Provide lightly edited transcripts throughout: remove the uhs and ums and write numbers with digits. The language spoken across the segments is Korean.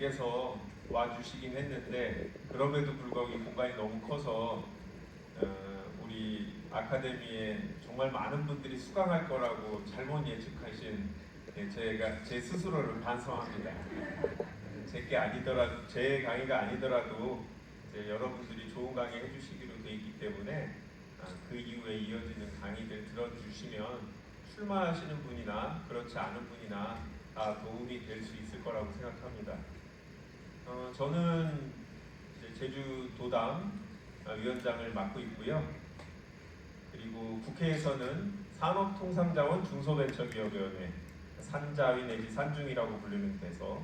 밖에서 와주시긴 했는데 그럼에도 불구하고 이 공간이 너무 커서 우리 아카데미에 정말 많은 분들이 수강할 거라고 잘못 예측하신 제가 제 스스로를 반성합니다. 제게 아니더라도 제 강의가 아니더라도 이제 여러분들이 좋은 강의 해주시기로 돼 있기 때문에 그 이후에 이어지는 강의들 들어주시면 출마하시는 분이나 그렇지 않은 분이나 다 도움이 될 수 있을 거라고 생각합니다. 저는 이제 제주도당 위원장을 맡고 있고요. 그리고 국회에서는 산업통상자원 중소벤처기업위원회 산자위 내지 산중이라고 부르는 데서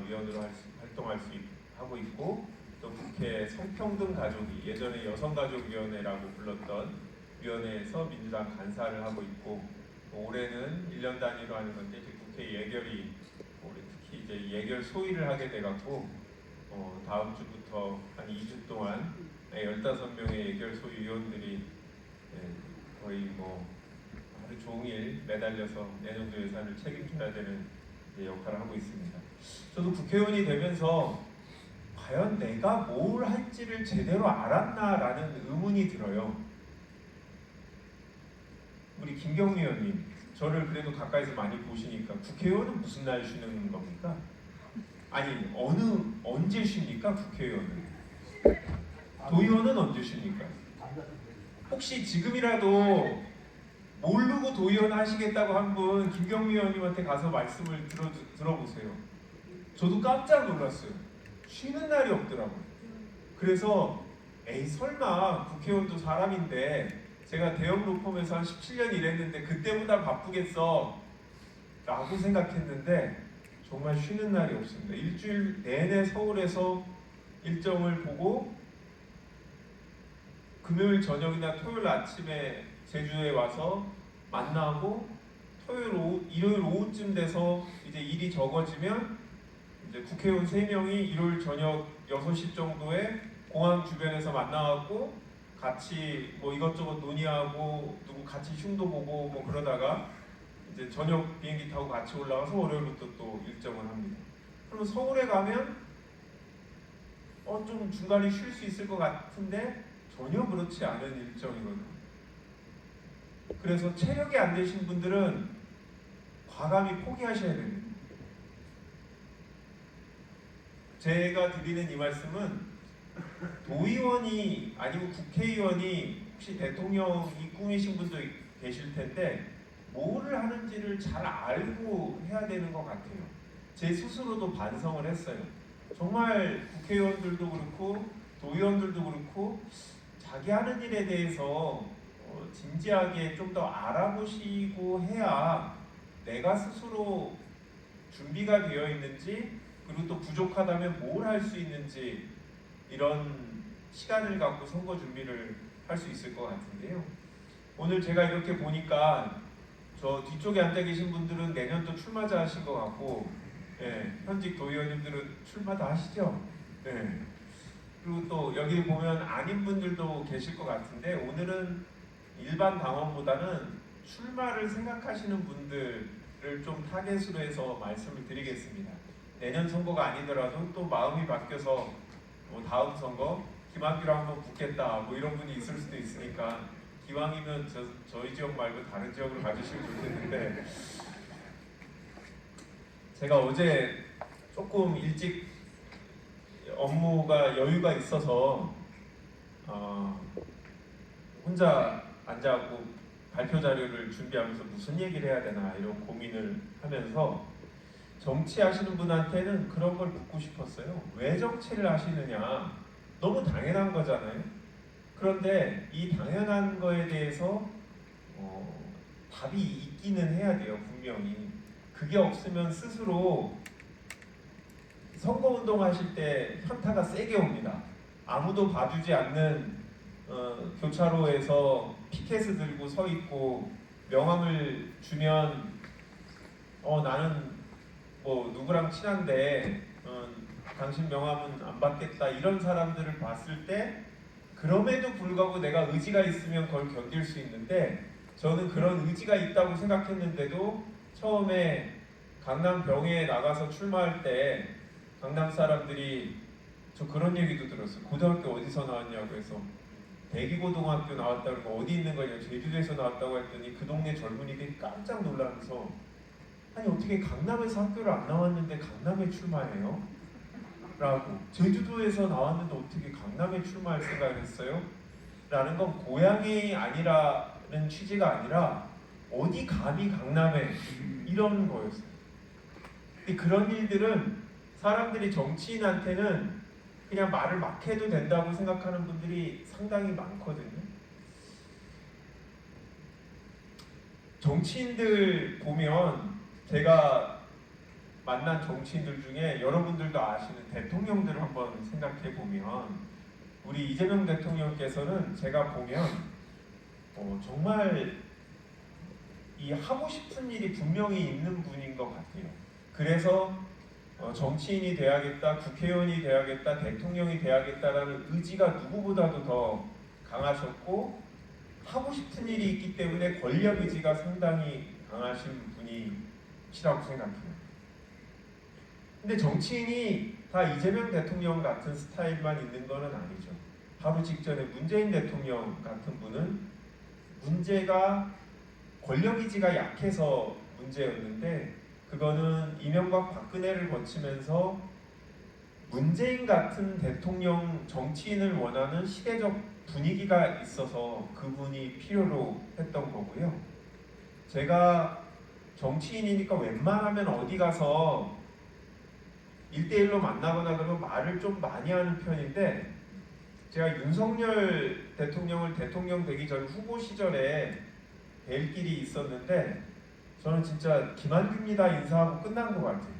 위원으로 활동할 수 하고 있고, 또 국회 성평등가족위 예전에 여성가족위원회라고 불렀던 위원회에서 민주당 간사를 하고 있고, 올해는 1년 단위로 하는 건데 이제 국회 예결위 올해 특히 이제 예결 소위를 하게 돼갖고 다음 주부터 한 2주 동안 15명의 예결 소위 위원들이 거의 뭐 하루 종일 매달려서 내년도 예산을 책임져야 되는 역할을 하고 있습니다. 저도 국회의원이 되면서 과연 내가 뭘 할지를 제대로 알았나라는 의문이 들어요. 우리 김경미 의원님, 저를 그래도 가까이서 많이 보시니까 국회의원은 무슨 날 쉬는 겁니까? 아니, 언제 쉽니까 국회의원은? 도의원은 언제 쉽니까? 혹시 지금이라도 모르고 도의원 하시겠다고 한 분 김경미 의원님한테 가서 말씀을 들어보세요. 저도 깜짝 놀랐어요. 쉬는 날이 없더라고요. 그래서 에이 설마 국회의원도 사람인데 제가 대형 로펌에서 한 17년 일했는데 그때보다 바쁘겠어 라고 생각했는데 정말 쉬는 날이 없습니다. 일주일 내내 서울에서 일정을 보고 금요일 저녁이나 토요일 아침에 제주에 와서 만나고 일요일 오후쯤 돼서 이제 일이 적어지면 이제 국회의원 3명이 일요일 저녁 6시 정도에 공항 주변에서 만나갖고 같이 뭐 이것저것 논의하고 누구 같이 흉도 보고 뭐 그러다가 이제 저녁 비행기 타고 같이 올라가서 월요일부터 또 일정을 합니다. 그러면 서울에 가면 좀 중간에 쉴 수 있을 것 같은데 전혀 그렇지 않은 일정이거든요. 그래서 체력이 안 되신 분들은 과감히 포기하셔야 됩니다. 제가 드리는 이 말씀은 도의원이 아니고 국회의원이 혹시 대통령이 꿈이신 분도 계실 텐데 뭐를 하는지를 잘 알고 해야 되는 것 같아요. 제 스스로도 반성을 했어요. 정말 국회의원들도 그렇고 도의원들도 그렇고 자기 하는 일에 대해서 진지하게 좀 더 알아보시고 해야 내가 스스로 준비가 되어 있는지, 그리고 또 부족하다면 뭘 할 수 있는지 이런 시간을 갖고 선거 준비를 할 수 있을 것 같은데요. 오늘 제가 이렇게 보니까 저 뒤쪽에 앉아 계신 분들은 내년도 출마자 하신 것 같고, 현직 도의원님들은 출마 다 하시죠? 그리고 또 여기 보면 아닌 분들도 계실 것 같은데 오늘은 일반 당원보다는 출마를 생각하시는 분들을 좀 타겟으로 해서 말씀을 드리겠습니다. 내년 선거가 아니더라도 또 마음이 바뀌어서 뭐 다음 선거 김한규랑 한번 붙겠다 뭐 이런 분이 있을 수도 있으니까 기왕이면 저희 지역 말고 다른 지역을 가주시면 좋겠는데, 제가 어제 조금 일찍 업무가 여유가 있어서 혼자 앉아갖고 발표 자료를 준비하면서 무슨 얘기를 해야 되나 이런 고민을 하면서 정치하시는 분한테는 그런 걸 묻고 싶었어요. 왜 정치를 하시느냐? 너무 당연한 거잖아요. 그런데 이 당연한 거에 대해서 답이 있기는 해야 돼요. 분명히. 그게 없으면 스스로 선거운동 하실 때 현타가 세게 옵니다. 아무도 봐주지 않는 교차로에서 피켓을 들고 서 있고 명함을 주면 나는 뭐 누구랑 친한데 당신 명함은 안 받겠다 이런 사람들을 봤을 때 그럼에도 불구하고 내가 의지가 있으면 그걸 견딜 수 있는데, 저는 그런 의지가 있다고 생각했는데도 처음에 강남병에 나가서 출마할 때 강남 사람들이 저 그런 얘기도 들었어요. 고등학교 어디서 나왔냐고 해서 대기고등학교 나왔다고 그러고 어디 있는 거냐 제주도에서 나왔다고 했더니 그 동네 젊은이들이 깜짝 놀라면서 아니 어떻게 강남에서 학교를 안 나왔는데 강남에 출마해요? 라고 제주도에서 나왔는데 어떻게 강남에 출마할 생각을 했어요? 라는 건 고향이 아니라는 취지가 아니라 어디 감히 강남에 이런 거였어요. 근데 그런 일들은 사람들이 정치인한테는 그냥 말을 막 해도 된다고 생각하는 분들이 상당히 많거든요. 정치인들 보면 제가 만난 정치인들 중에 여러분들도 아시는 대통령들을 한번 생각해 보면 우리 이재명 대통령께서는 제가 보면 정말 이 하고 싶은 일이 분명히 있는 분인 것 같아요. 그래서 정치인이 돼야겠다, 국회의원이 돼야겠다, 대통령이 돼야겠다라는 의지가 누구보다도 더 강하셨고 하고 싶은 일이 있기 때문에 권력 의지가 상당히 강하신 분이시라고 생각해요. 근데 정치인이 다 이재명 대통령 같은 스타일만 있는 것은 아니죠. 바로 직전에 문재인 대통령 같은 분은 문제가 권력 의지가 약해서 문제였는데 그거는 이명박 박근혜를 거치면서 문재인 같은 대통령 정치인을 원하는 시대적 분위기가 있어서 그분이 필요로 했던 거고요. 제가 정치인이니까 웬만하면 어디 가서 1대1로 만나거나 그러면 말을 좀 많이 하는 편인데 제가 윤석열 대통령을 대통령 되기 전 후보 시절에 뵐 길이 있었는데 저는 진짜 김한규입니다 인사하고 끝난 것 같아요.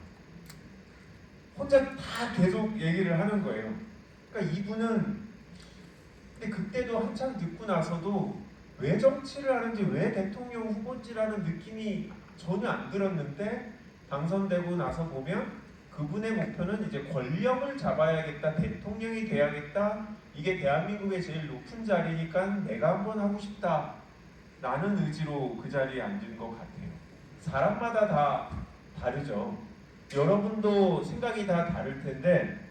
혼자 다 계속 얘기를 하는 거예요. 그러니까 이분은 근데 그때도 한참 듣고 나서도 왜 정치를 하는지 왜 대통령 후보지라는 느낌이 전혀 안 들었는데 당선되고 나서 보면 그분의 목표는 이제 권력을 잡아야겠다, 대통령이 돼야겠다, 이게 대한민국의 제일 높은 자리니까 내가 한번 하고 싶다 라는 의지로 그 자리에 앉은 것 같아요. 사람마다 다 다르죠. 여러분도 생각이 다 다를 텐데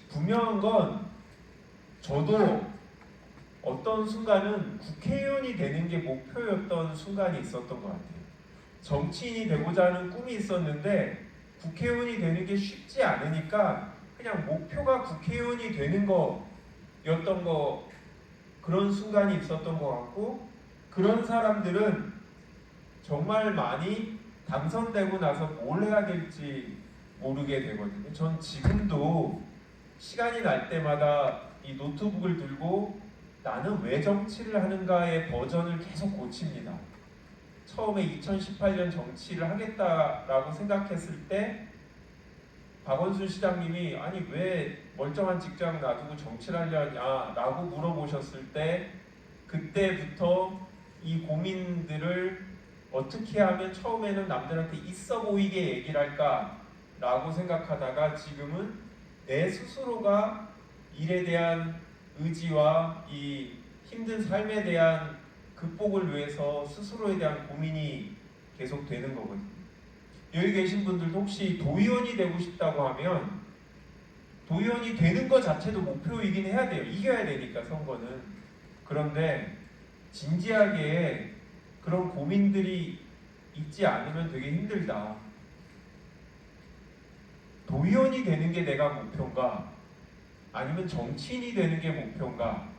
분명한 건 저도 어떤 순간은 국회의원이 되는 게 목표였던 순간이 있었던 것 같아요. 정치인이 되고자 하는 꿈이 있었는데 국회의원이 되는 게 쉽지 않으니까 그냥 목표가 국회의원이 되는 거였던 거 그런 순간이 있었던 것 같고 그런 사람들은 정말 많이 당선되고 나서 뭘 해야 될지 모르게 되거든요. 전 지금도 시간이 날 때마다 이 노트북을 들고 나는 왜 정치를 하는가의 버전을 계속 고칩니다. 처음에 2018년 정치를 하겠다라고 생각했을 때 박원순 시장님이 아니 왜 멀쩡한 직장 놔두고 정치를 하려냐라고 물어보셨을 때 그때부터 이 고민들을 어떻게 하면 처음에는 남들한테 있어 보이게 얘기를 할까라고 생각하다가 지금은 내 스스로가 일에 대한 의지와 이 힘든 삶에 대한 극복을 위해서 스스로에 대한 고민이 계속 되는 거거든요. 여기 계신 분들도 혹시 도의원이 되고 싶다고 하면 도의원이 되는 것 자체도 목표이긴 해야 돼요. 이겨야 되니까 선거는. 그런데 진지하게 그런 고민들이 있지 않으면 되게 힘들다. 도의원이 되는 게 내가 목표인가? 아니면 정치인이 되는 게 목표인가?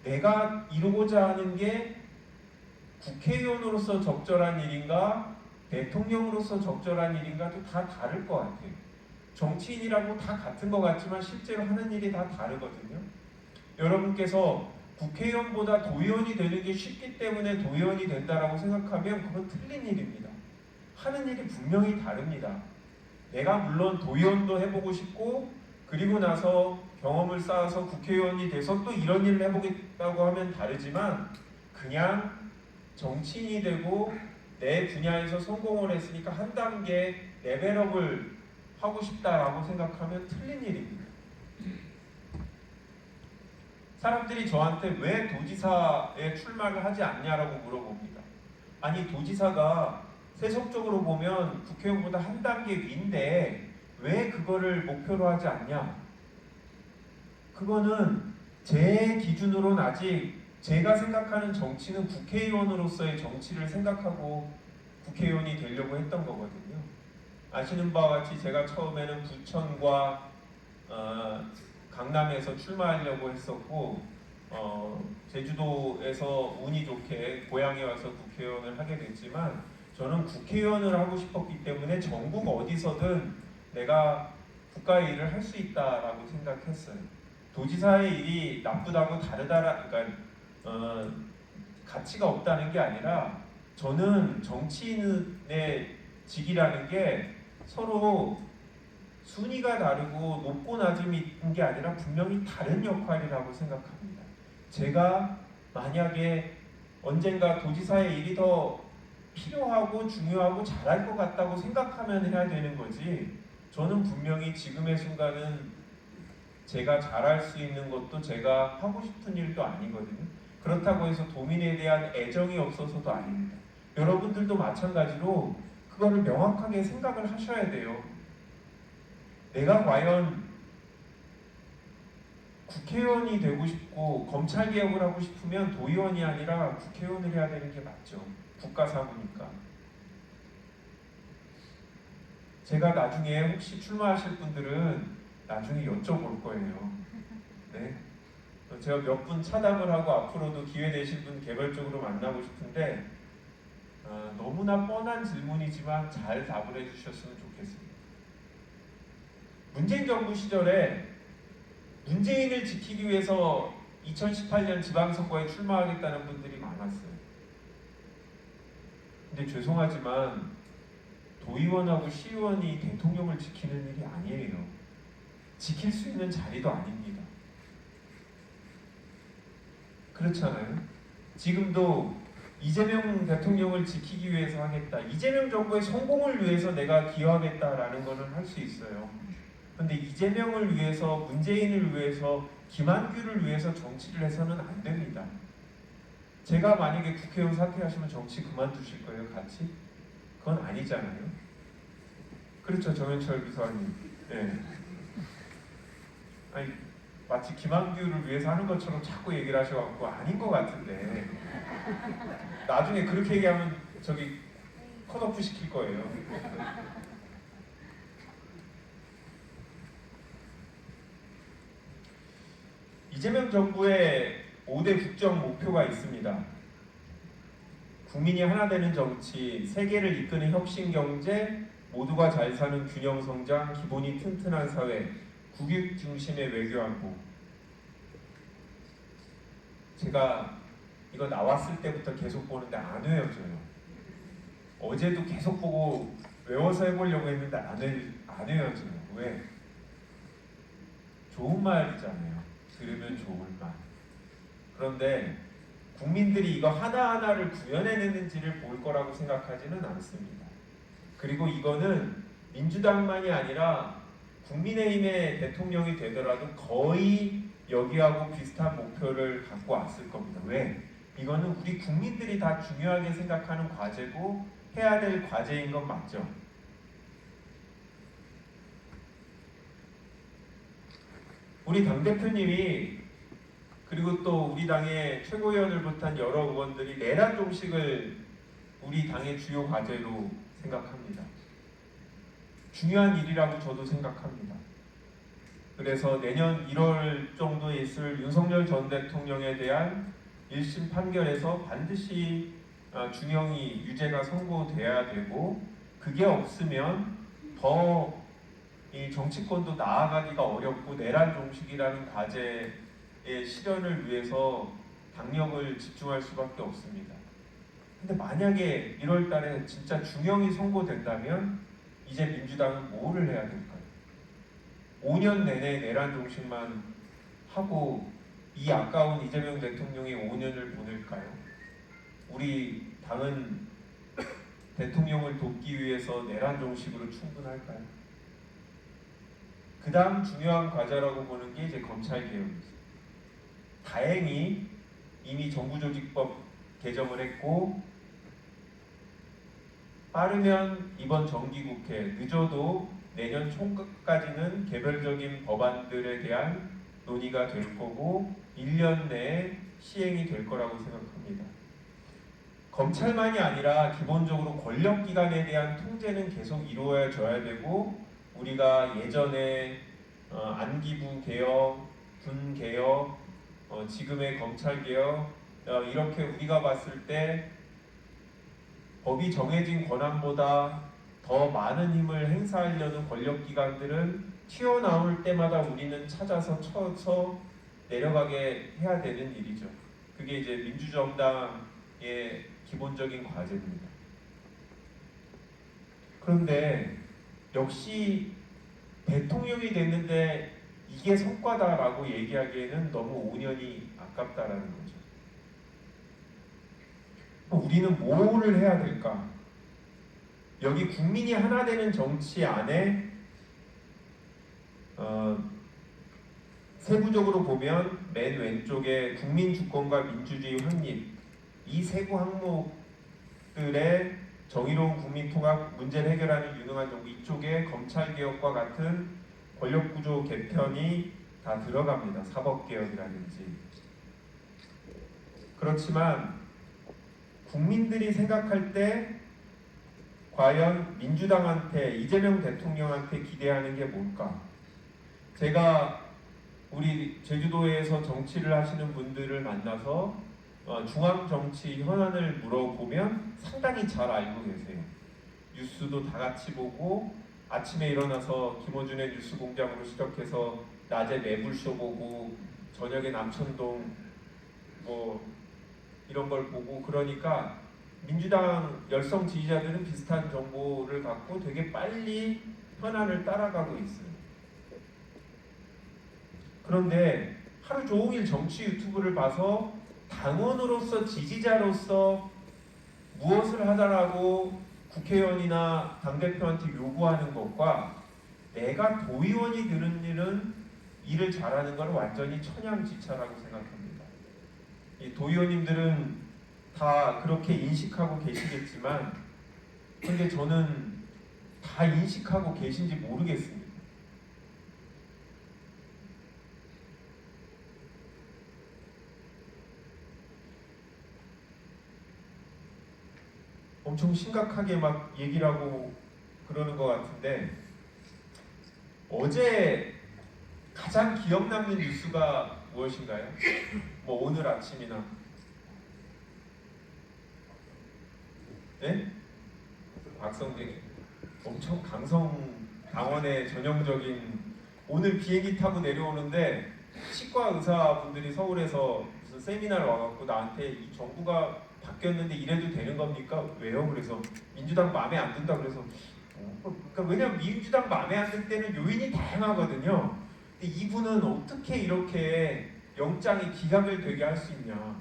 내가 이루고자 하는 게 국회의원으로서 적절한 일인가? 대통령으로서 적절한 일인가도 다 다를 것 같아요. 정치인이라고 다 같은 것 같지만 실제로 하는 일이 다 다르거든요. 여러분께서 국회의원보다 도의원이 되는 게 쉽기 때문에 도의원이 된다라고 생각하면 그건 틀린 일입니다. 하는 일이 분명히 다릅니다. 내가 물론 도의원도 해보고 싶고 그리고 나서 경험을 쌓아서 국회의원이 돼서 또 이런 일을 해보겠다고 하면 다르지만 그냥 정치인이 되고 내 분야에서 성공을 했으니까 한 단계 레벨업을 하고 싶다라고 생각하면 틀린 일입니다. 사람들이 저한테 왜 도지사에 출마를 하지 않냐라고 물어봅니다. 아니 도지사가 세속적으로 보면 국회의원보다 한 단계 위인데 왜 그거를 목표로 하지 않냐? 그거는 제 기준으로는 아직 제가 생각하는 정치는 국회의원으로서의 정치를 생각하고 국회의원이 되려고 했던 거거든요. 아시는 바와 같이 제가 처음에는 부천과 강남에서 출마하려고 했었고 제주도에서 운이 좋게 고향에 와서 국회의원을 하게 됐지만 저는 국회의원을 하고 싶었기 때문에 전국 어디서든 내가 국가 일을 할 수 있다라고 생각했어요. 도지사의 일이 나쁘다고 다르다라 그러니까 가치가 없다는 게 아니라 저는 정치인의 직이라는 게 서로 순위가 다르고 높고 낮음인 게 아니라 분명히 다른 역할이라고 생각합니다. 제가 만약에 언젠가 도지사의 일이 더 필요하고 중요하고 잘할 것 같다고 생각하면 해야 되는 거지. 저는 분명히 지금의 순간은 제가 잘할 수 있는 것도 제가 하고 싶은 일도 아니거든요. 그렇다고 해서 도민에 대한 애정이 없어서도 아닙니다. 여러분들도 마찬가지로 그거를 명확하게 생각을 하셔야 돼요. 내가 과연 국회의원이 되고 싶고 검찰개혁을 하고 싶으면 도의원이 아니라 국회의원을 해야 되는 게 맞죠. 국가사부니까. 제가 나중에 혹시 출마하실 분들은 나중에 여쭤볼 거예요. 네? 제가 몇 분 차담을 하고 앞으로도 기회 되실 분 개별적으로 만나고 싶은데 너무나 뻔한 질문이지만 잘 답을 해주셨으면 좋겠습니다. 문재인 정부 시절에 문재인을 지키기 위해서 2018년 지방선거에 출마하겠다는 분들이 많았어요. 근데 죄송하지만 도의원하고 시의원이 대통령을 지키는 일이 아니에요. 지킬 수 있는 자리도 아닙니다. 그렇잖아요. 지금도 이재명 대통령을 지키기 위해서 하겠다. 이재명 정부의 성공을 위해서 내가 기여하겠다라는 거는 할 수 있어요. 근데 이재명을 위해서, 문재인을 위해서, 김한규를 위해서 정치를 해서는 안 됩니다. 제가 만약에 국회의원 사퇴하시면 정치 그만두실 거예요, 같이? 그건 아니잖아요. 그렇죠, 정현철 비서관님. 네. 아니, 마치 김한규를 위해서 하는 것처럼 자꾸 얘기를 하셔갖고 아닌 것 같은데 나중에 그렇게 얘기하면 저기 컷오프 시킬 거예요. 이재명 정부의 5대 국정 목표가 있습니다. 국민이 하나 되는 정치, 세계를 이끄는 혁신 경제, 모두가 잘 사는 균형 성장, 기본이 튼튼한 사회, 국익 중심의 외교 안보. 제가 이거 나왔을 때부터 계속 보는데 안 외워져요. 어제도 계속 보고 외워서 해보려고 했는데 안 외워져요. 왜? 좋은 말이잖아요. 들으면 좋을 말. 그런데 국민들이 이거 하나하나를 구현해내는지를 볼 거라고 생각하지는 않습니다. 그리고 이거는 민주당만이 아니라 국민의힘의 대통령이 되더라도 거의 여기하고 비슷한 목표를 갖고 왔을 겁니다. 왜? 이거는 우리 국민들이 다 중요하게 생각하는 과제고 해야 될 과제인 건 맞죠. 우리 당대표님이 그리고 또 우리 당의 최고위원을 비롯한 여러 의원들이 내란 종식을 우리 당의 주요 과제로 생각합니다. 중요한 일이라고 저도 생각합니다. 그래서 내년 1월 정도에 있을 윤석열 전 대통령에 대한 1심 판결에서 반드시 중형이 유죄가 선고돼야 되고 그게 없으면 더 이 정치권도 나아가기가 어렵고 내란 종식이라는 과제의 실현을 위해서 당력을 집중할 수밖에 없습니다. 근데 만약에 1월 달에 진짜 중형이 선고된다면 이제 민주당은 뭐를 해야 될까요? 5년 내내 내란 종식만 하고 이 아까운 이재명 대통령이 5년을 보낼까요? 우리 당은 대통령을 돕기 위해서 내란 종식으로 충분할까요? 그 다음 중요한 과제라고 보는 게 이제 검찰개혁이죠. 다행히 이미 정부조직법 개정을 했고 빠르면 이번 정기국회, 늦어도 내년 총까지는 개별적인 법안들에 대한 논의가 될 거고 1년 내에 시행이 될 거라고 생각합니다. 검찰만이 아니라 기본적으로 권력기관에 대한 통제는 계속 이루어져야 되고 우리가 예전에 안기부 개혁, 군 개혁, 지금의 검찰 개혁 이렇게 우리가 봤을 때 법이 정해진 권한보다 더 많은 힘을 행사하려는 권력기관들은 튀어나올 때마다 우리는 찾아서 쳐서 내려가게 해야 되는 일이죠. 그게 이제 민주정당의 기본적인 과제입니다. 그런데 역시 대통령이 됐는데 이게 성과다라고 얘기하기에는 너무 5년이 아깝다라는 거죠. 우리는 뭐를 해야 될까? 여기 국민이 하나 되는 정치 안에 세부적으로 보면 맨 왼쪽에 국민 주권과 민주주의 확립 이 세부 항목들의 정의로운 국민 통합 문제를 해결하는 유능한 정부 이쪽에 검찰 개혁과 같은 권력 구조 개편이 다 들어갑니다. 사법 개혁이라든지. 그렇지만 국민들이 생각할 때 과연 민주당한테 이재명 대통령한테 기대하는 게 뭘까? 제가 우리 제주도에서 정치를 하시는 분들을 만나서 중앙 정치 현안을 물어보면 상당히 잘 알고 계세요. 뉴스도 다 같이 보고 아침에 일어나서 김어준의 뉴스공장으로 시작해서 낮에 매불쇼 보고 저녁에 남천동 뭐 이런 걸 보고 그러니까 민주당 열성 지지자들은 비슷한 정보를 갖고 되게 빨리 현안을 따라가고 있어요. 그런데 하루 종일 정치 유튜브를 봐서 당원으로서 지지자로서 무엇을 하자라고 국회의원이나 당대표한테 요구하는 것과 내가 도의원이 되는 일을 잘하는 건 완전히 천양지차라고 생각합니다. 이 도의원님들은 다 그렇게 인식하고 계시겠지만 근데 저는 다 인식하고 계신지 모르겠습니다. 엄청 심각하게 막 얘기를 하고 그러는 것 같은데 어제 가장 기억 남는 뉴스가 무엇인가요? 뭐 오늘 아침이나 네? 박성재 엄청 강성 당원의 전형적인 오늘 비행기 타고 내려오는데 치과 의사분들이 서울에서 무슨 세미나를 와갖고 나한테 이 정부가 바뀌었는데 이래도 되는 겁니까? 왜요? 그래서 민주당 마음에 안 든다 그래서 그러니까 왜냐면 민주당 마음에 안 들 때는 요인이 다양하거든요. 근데 이분은 어떻게 이렇게 영장이 기각을 되게 할 수 있냐?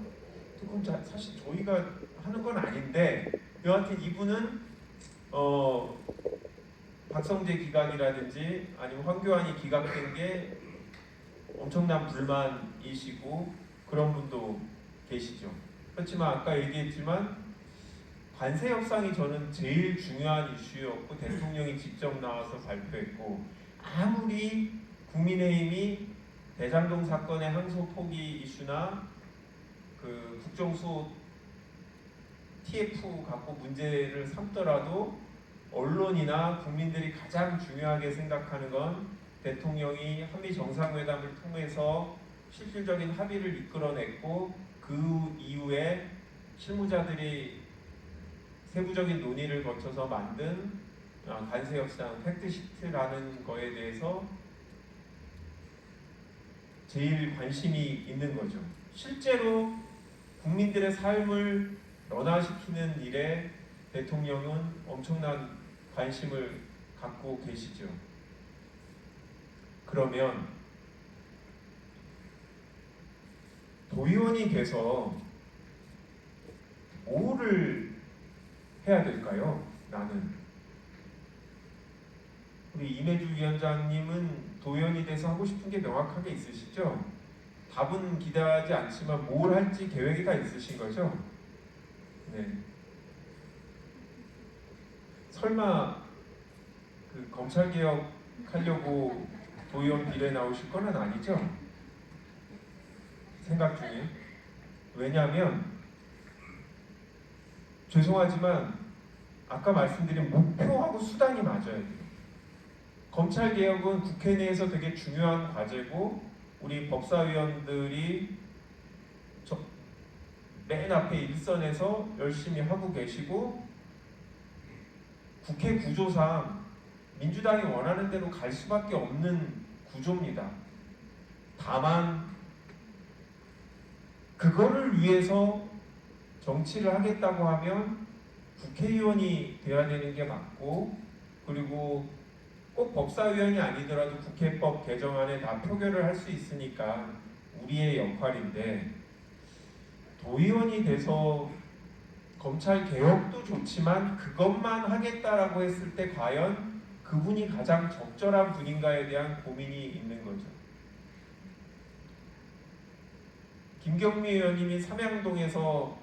그건 사실 저희가 하는 건 아닌데 여하튼 이분은 박성재 기각이라든지 아니면 황교안이 기각된 게 엄청난 불만이시고 그런 분도 계시죠. 그렇지만 아까 얘기했지만 관세 협상이 저는 제일 중요한 이슈였고 대통령이 직접 나와서 발표했고 아무리 국민의힘이 대장동 사건의 항소 포기 이슈나 그 국정수호 TF 갖고 문제를 삼더라도 언론이나 국민들이 가장 중요하게 생각하는 건 대통령이 한미 정상회담을 통해서 실질적인 합의를 이끌어냈고 그 이후에 실무자들이 세부적인 논의를 거쳐서 만든 관세협상 팩트시트라는 거에 대해서 제일 관심이 있는 거죠. 실제로 국민들의 삶을 변화시키는 일에 대통령은 엄청난 관심을 갖고 계시죠. 그러면 도의원이 돼서 뭐를 해야 될까요? 나는 우리 임혜주 위원장님은 도의원이 돼서 하고 싶은 게 명확하게 있으시죠? 답은 기대하지 않지만 뭘 할지 계획이 다 있으신 거죠? 네. 설마 그 검찰 개혁 하려고 도의원 비례 나오실 거는 아니죠? 생각 중에. 왜냐하면 죄송하지만 아까 말씀드린 목표하고 수단이 맞아야 돼요. 검찰 개혁은 국회 내에서 되게 중요한 과제고 우리 법사위원들이 맨 앞에 일선에서 열심히 하고 계시고 국회 구조상 민주당이 원하는 대로 갈 수밖에 없는 구조입니다. 다만 그거를 위해서 정치를 하겠다고 하면 국회의원이 돼야 되는 게 맞고 그리고 꼭 법사위원이 아니더라도 국회법 개정안에 다 표결을 할 수 있으니까 우리의 역할인데 도의원이 돼서 검찰 개혁도 좋지만 그것만 하겠다라고 했을 때 과연 그분이 가장 적절한 분인가에 대한 고민이 있는 거죠. 김경미 의원님이 삼양동에서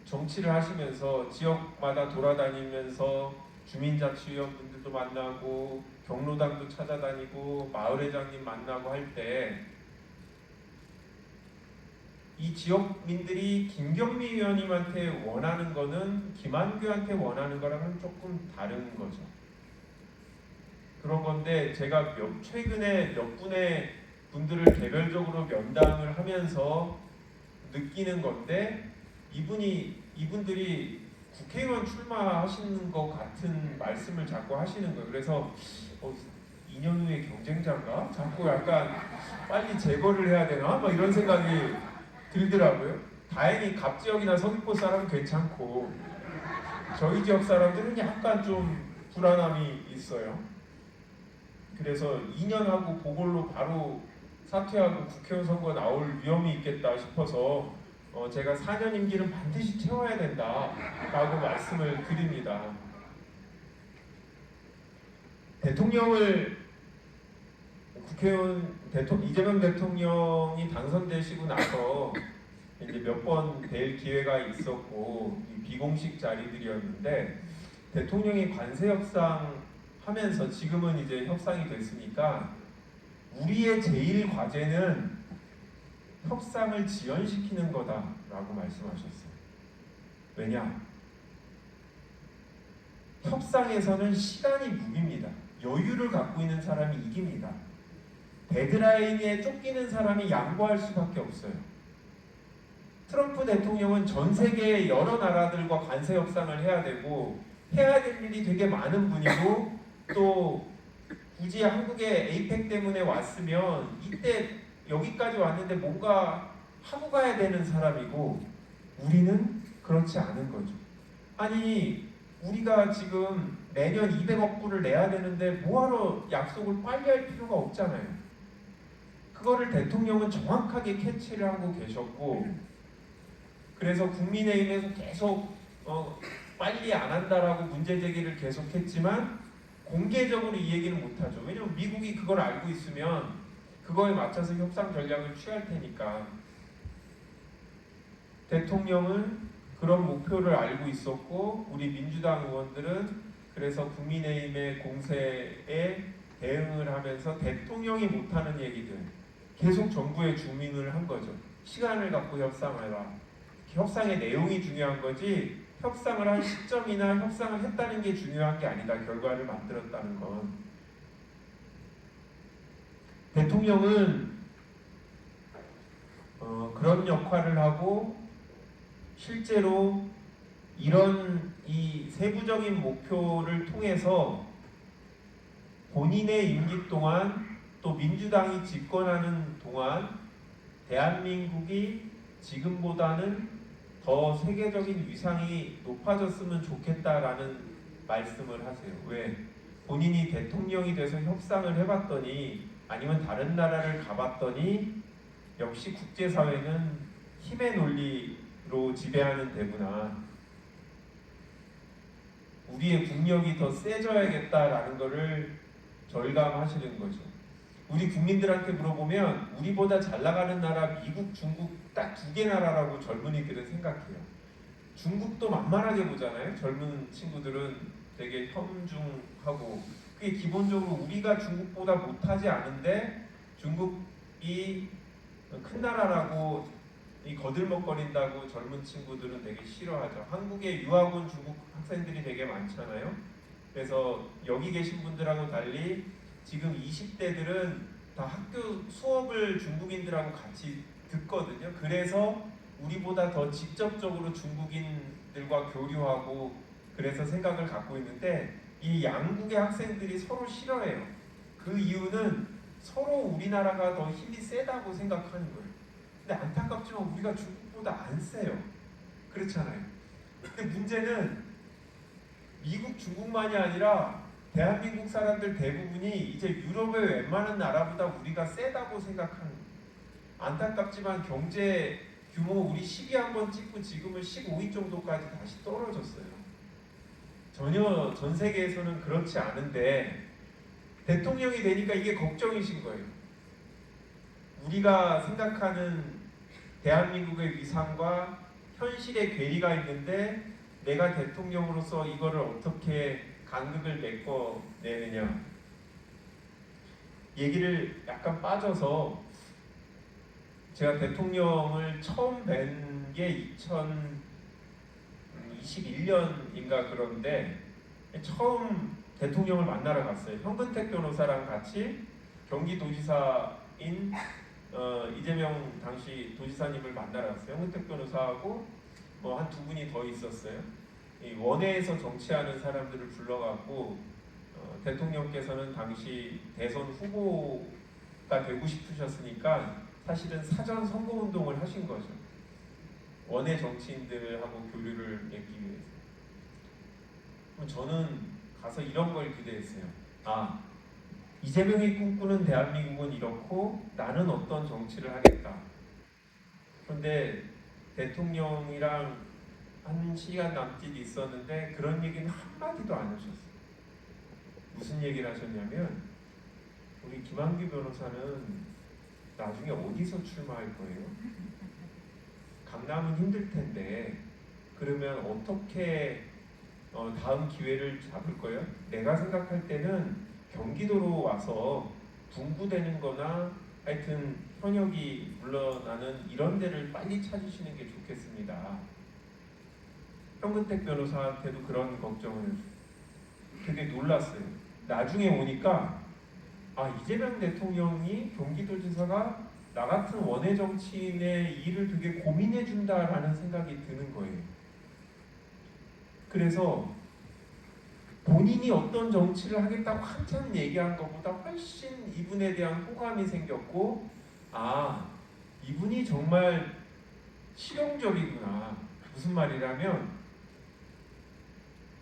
정치를 하시면서 지역마다 돌아다니면서 주민자치위원분들도 만나고 경로당도 찾아다니고 마을회장님 만나고 할 때 이 지역민들이 김경미 의원님한테 원하는 거는 김한규한테 원하는 거랑은 조금 다른 거죠. 그런 건데 제가 최근에 몇 분의 분들을 개별적으로 면담을 하면서 느끼는 건데 이분들이 국회의원 출마하시는 것 같은 말씀을 자꾸 하시는 거예요. 그래서 2년 후에 경쟁자인가? 자꾸 약간 빨리 제거를 해야 되나? 막 이런 생각이 들더라고요. 다행히 갑 지역이나 서귀포 사람은 괜찮고 저희 지역 사람들은 약간 좀 불안함이 있어요. 그래서 2년 하고 보궐로 바로 사퇴하고 국회의원 선거 나올 위험이 있겠다 싶어서 제가 4년 임기는 반드시 채워야 된다라고 말씀을 드립니다. 대통령을 국회의원 이재명 대통령이 당선되시고 나서 이제 몇 번 뵐 기회가 있었고 비공식 자리들이었는데 대통령이 관세 협상 하면서 지금은 이제 협상이 됐으니까 우리의 제일 과제는 협상을 지연시키는 거다라고 말씀하셨어요. 왜냐? 협상에서는 시간이 무기입니다. 여유를 갖고 있는 사람이 이깁니다. 데드라인에 쫓기는 사람이 양보할 수밖에 없어요. 트럼프 대통령은 전 세계의 여러 나라들과 관세 협상을 해야 되고 해야 될 일이 되게 많은 분이고 또 굳이 한국에 에이펙 때문에 왔으면 이때 여기까지 왔는데 뭔가 하고 가야 되는 사람이고 우리는 그렇지 않은 거죠. 아니 우리가 지금 매년 200억 불을 내야 되는데 뭐하러 약속을 빨리 할 필요가 없잖아요. 그거를 대통령은 정확하게 캐치를 하고 계셨고 그래서 국민의힘에서 계속 빨리 안 한다라고 문제 제기를 계속했지만 공개적으로 이 얘기는 못하죠. 왜냐면 미국이 그걸 알고 있으면 그거에 맞춰서 협상 전략을 취할 테니까. 대통령은 그런 목표를 알고 있었고 우리 민주당 의원들은 그래서 국민의힘의 공세에 대응을 하면서 대통령이 못하는 얘기들 계속 정부에 주민을 한 거죠. 시간을 갖고 협상하라. 협상의 내용이 중요한 거지 협상을 한 시점이나 협상을 했다는 게 중요한 게 아니다. 결과를 만들었다는 건. 대통령은 그런 역할을 하고 실제로 이런 이 세부적인 목표를 통해서 본인의 임기 동안 또 민주당이 집권하는 동안 대한민국이 지금보다는 더 세계적인 위상이 높아졌으면 좋겠다라는 말씀을 하세요. 왜? 본인이 대통령이 돼서 협상을 해봤더니 아니면 다른 나라를 가봤더니 역시 국제사회는 힘의 논리로 지배하는 데구나. 우리의 국력이 더 세져야겠다라는 것을 절감하시는 거죠. 우리 국민들한테 물어보면 우리보다 잘 나가는 나라 미국, 중국 딱 2개 나라라고 젊은이들은 생각해요. 중국도 만만하게 보잖아요. 젊은 친구들은 되게 혐중하고, 그게 기본적으로 우리가 중국보다 못하지 않은데 중국이 큰 나라라고 이 거들먹거린다고 젊은 친구들은 되게 싫어하죠. 한국에 유학 온 중국 학생들이 되게 많잖아요. 그래서 여기 계신 분들하고 달리 지금 20대들은 다 학교 수업을 중국인들하고 같이 듣거든요. 그래서 우리보다 더 직접적으로 중국인들과 교류하고 그래서 생각을 갖고 있는데, 이 양국의 학생들이 서로 싫어해요. 그 이유는 서로 우리나라가 더 힘이 세다고 생각하는 거예요. 근데 안타깝지만 우리가 중국보다 안 세요. 그렇잖아요. 근데 문제는 미국, 중국만이 아니라 대한민국 사람들 대부분이 이제 유럽의 웬만한 나라보다 우리가 세다고 생각하는 거예요. 안타깝지만 경제 규모 우리 10위 한번 찍고 지금은 15위 정도까지 다시 떨어졌어요. 전혀 전 세계에서는 그렇지 않은데 대통령이 되니까 이게 걱정이신 거예요. 우리가 생각하는 대한민국의 위상과 현실의 괴리가 있는데 내가 대통령으로서 이거를 어떻게 간극을 메꿔내느냐. 얘기를 약간 빠져서 제가 대통령을 처음 뵌 게 2021년인가 그런데 처음 대통령을 만나러 갔어요. 현근택 변호사랑 같이 경기도지사인 이재명 당시 도지사님을 만나러 갔어요. 현근택 변호사하고 뭐 한 두 분이 더 있었어요. 이 원외에서 정치하는 사람들을 불러갖고 대통령께서는 당시 대선 후보가 되고 싶으셨으니까 사실은 사전 선거운동을 하신 거죠. 원외 정치인들하고 교류를 맺기 위해서. 그럼 저는 가서 이런 걸 기대했어요. 아, 이재명이 꿈꾸는 대한민국은 이렇고 나는 어떤 정치를 하겠다. 그런데 대통령이랑 한 시간 남짓 있었는데 그런 얘기는 한마디도 안 하셨어요. 무슨 얘기를 하셨냐면 우리 김한규 변호사는 나중에 어디서 출마할 거예요? 강남은 힘들 텐데 그러면 어떻게 다음 기회를 잡을 거예요? 내가 생각할 때는 경기도로 와서 분구되는 거나 하여튼 현역이 물러나는 이런 데를 빨리 찾으시는 게 좋겠습니다. 현근택 변호사한테도 그런 걱정을 했어요. 되게 놀랐어요. 나중에 오니까 이재명 대통령이 경기도지사가 나 같은 원외 정치인의 일을 되게 고민해 준다라는 생각이 드는 거예요. 그래서 본인이 어떤 정치를 하겠다고 한참 얘기한 것보다 훨씬 이분에 대한 호감이 생겼고, 이분이 정말 실용적이구나. 무슨 말이라면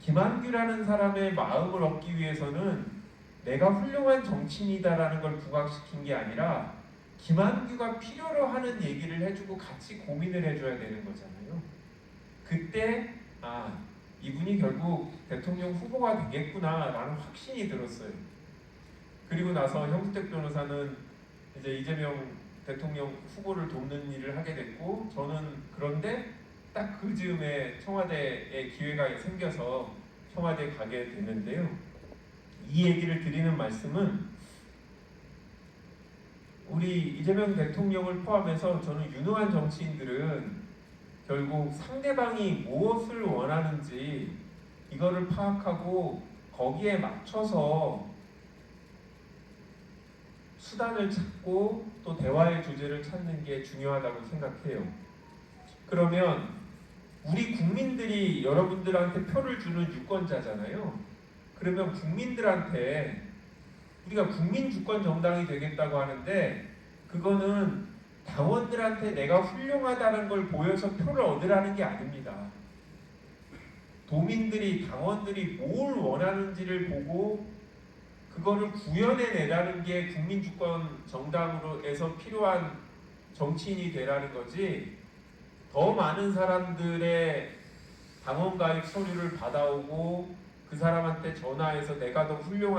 김한규라는 사람의 마음을 얻기 위해서는 내가 훌륭한 정치인이다라는 걸 부각시킨 게 아니라 김한규가 필요로 하는 얘기를 해주고 같이 고민을 해줘야 되는 거잖아요. 그때 이분이 결국 대통령 후보가 되겠구나라는 확신이 들었어요. 그리고 나서 현근택 변호사는 이제 이재명 대통령 후보를 돕는 일을 하게 됐고, 저는 그런데 딱 그 즈음에 청와대에 기회가 생겨서 청와대에 가게 됐는데요. 이 얘기를 드리는 말씀은 우리 이재명 대통령을 포함해서 저는 유능한 정치인들은 결국 상대방이 무엇을 원하는지 이거를 파악하고 거기에 맞춰서 수단을 찾고 또 대화의 주제를 찾는 게 중요하다고 생각해요. 그러면 우리 국민들이 여러분들한테 표를 주는 유권자잖아요. 그러면 국민들한테 우리가 국민주권 정당이 되겠다고 하는데 그거는 당원들한테 내가 훌륭하다는 걸 보여서 표를 얻으라는 게 아닙니다. 도민들이, 당원들이 뭘 원하는지를 보고 그거를 구현해내라는 게 국민주권 정당으로에서 필요한 정치인이 되라는 거지, 더 많은 사람들의 당원 가입 서류를 받아오고 그 사람한테 전화해서 내가 더 훌륭한